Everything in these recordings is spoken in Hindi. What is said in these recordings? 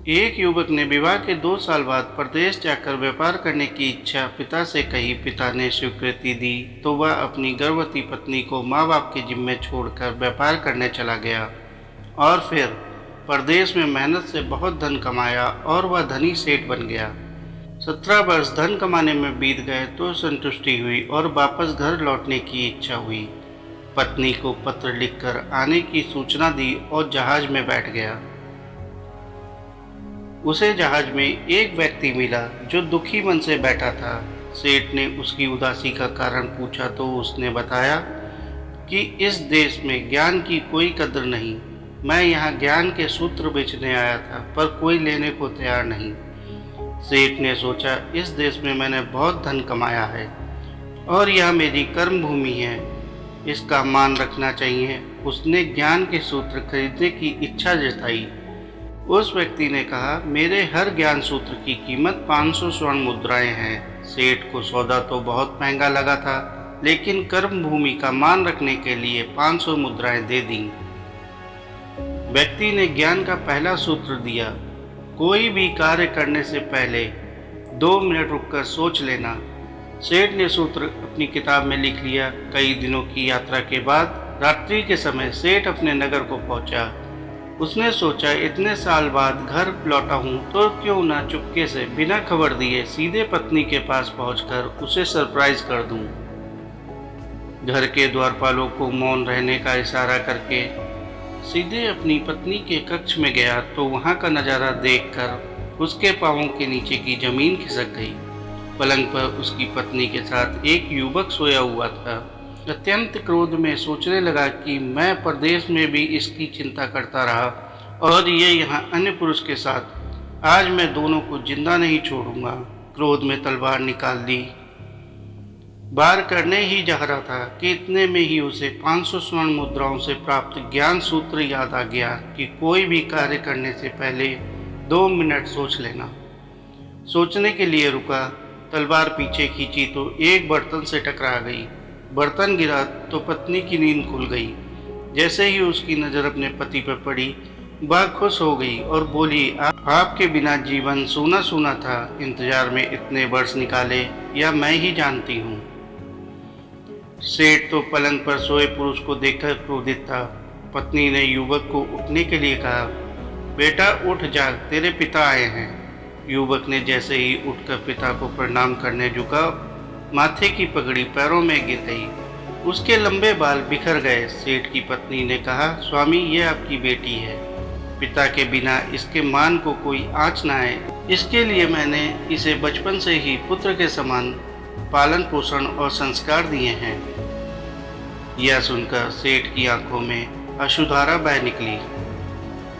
एक युवक ने विवाह के 2 साल बाद प्रदेश जाकर व्यापार करने की इच्छा पिता से कही। पिता ने स्वीकृति दी तो वह अपनी गर्भवती पत्नी को माँ बाप के जिम्मे छोड़कर व्यापार करने चला गया और फिर प्रदेश में मेहनत से बहुत धन कमाया और वह धनी सेठ बन गया। 17 वर्ष धन कमाने में बीत गए तो संतुष्टि हुई और वापस घर लौटने की इच्छा हुई। पत्नी को पत्र लिखकर आने की सूचना दी और जहाज में बैठ गया। उसे जहाज में एक व्यक्ति मिला जो दुखी मन से बैठा था। सेठ ने उसकी उदासी का कारण पूछा तो उसने बताया कि इस देश में ज्ञान की कोई कदर नहीं। मैं यहाँ ज्ञान के सूत्र बेचने आया था पर कोई लेने को तैयार नहीं। सेठ ने सोचा, इस देश में मैंने बहुत धन कमाया है और यह मेरी कर्म भूमि है, इसका मान रखना चाहिए। उसने ज्ञान के सूत्र खरीदने की इच्छा जताई। उस व्यक्ति ने कहा, मेरे हर ज्ञान सूत्र की कीमत 500 स्वर्ण मुद्राएं हैं। सेठ को सौदा तो बहुत महंगा लगा था, लेकिन कर्म भूमि का मान रखने के लिए 500 मुद्राएं दे दी। व्यक्ति ने ज्ञान का पहला सूत्र दिया, कोई भी कार्य करने से पहले 2 मिनट रुककर सोच लेना। सेठ ने सूत्र अपनी किताब में लिख लिया। कई दिनों की यात्रा के बाद रात्रि के समय सेठ अपने नगर को पहुंचा। उसने सोचा, इतने साल बाद घर लौटा हूँ तो क्यों ना चुपके से बिना खबर दिए सीधे पत्नी के पास पहुंचकर उसे सरप्राइज कर दूं। घर के द्वारपालों को मौन रहने का इशारा करके सीधे अपनी पत्नी के कक्ष में गया तो वहां का नज़ारा देखकर उसके पांवों के नीचे की जमीन खिसक गई। पलंग पर उसकी पत्नी के साथ एक युवक सोया हुआ था। अत्यंत क्रोध में सोचने लगा कि मैं प्रदेश में भी इसकी चिंता करता रहा और ये यहाँ अन्य पुरुष के साथ, आज मैं दोनों को जिंदा नहीं छोड़ूंगा। क्रोध में तलवार निकाल ली। वार करने ही जा रहा था कि इतने में ही उसे 500 स्वर्ण मुद्राओं से प्राप्त ज्ञान सूत्र याद आ गया कि कोई भी कार्य करने से पहले 2 मिनट सोच लेना। सोचने के लिए रुका, तलवार पीछे खींची तो एक बर्तन से टकरा गई। बर्तन गिरा तो पत्नी की नींद खुल गई। जैसे ही उसकी नज़र अपने पति पर पड़ी, वह खुश हो गई और बोली, आपके बिना जीवन सूना सूना था। इंतजार में इतने वर्ष निकाले या मैं ही जानती हूँ। सेठ तो पलंग पर सोए पुरुष को देखकर क्रोधित था। पत्नी ने युवक को उठने के लिए कहा, बेटा उठ जाग, तेरे पिता आए हैं। युवक ने जैसे ही उठकर पिता को प्रणाम करने झुका, माथे की पगड़ी पैरों में गिर गई। उसके लंबे बाल बिखर गए। सेठ की पत्नी ने कहा, स्वामी ये आपकी बेटी है, पिता के बिना इसके मान को कोई आँच न आए, इसके लिए मैंने इसे बचपन से ही पुत्र के समान पालन पोषण और संस्कार दिए हैं। यह सुनकर सेठ की आंखों में अश्रुधारा बह निकली।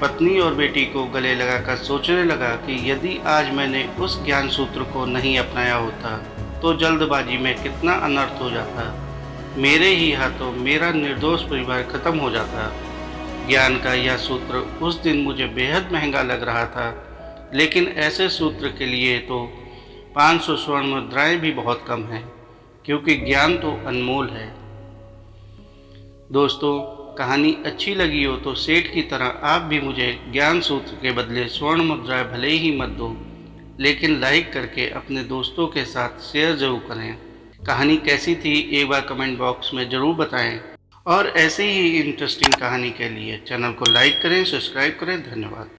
पत्नी और बेटी को गले लगाकर सोचने लगा कि यदि आज मैंने उस ज्ञान सूत्र को नहीं अपनाया होता तो जल्दबाजी में कितना अनर्थ हो जाता। मेरे ही हाथों मेरा निर्दोष परिवार खत्म हो जाता। ज्ञान का यह सूत्र उस दिन मुझे बेहद महंगा लग रहा था, लेकिन ऐसे सूत्र के लिए तो 500 स्वर्ण मुद्राएं भी बहुत कम हैं, क्योंकि ज्ञान तो अनमोल है। दोस्तों, कहानी अच्छी लगी हो तो सेठ की तरह आप भी मुझे ज्ञान सूत्र के बदले स्वर्ण मुद्राएं भले ही मत दो, लेकिन लाइक करके अपने दोस्तों के साथ शेयर जरूर करें। कहानी कैसी थी एक बार कमेंट बॉक्स में ज़रूर बताएं और ऐसे ही इंटरेस्टिंग कहानी के लिए चैनल को लाइक करें, सब्सक्राइब करें। धन्यवाद।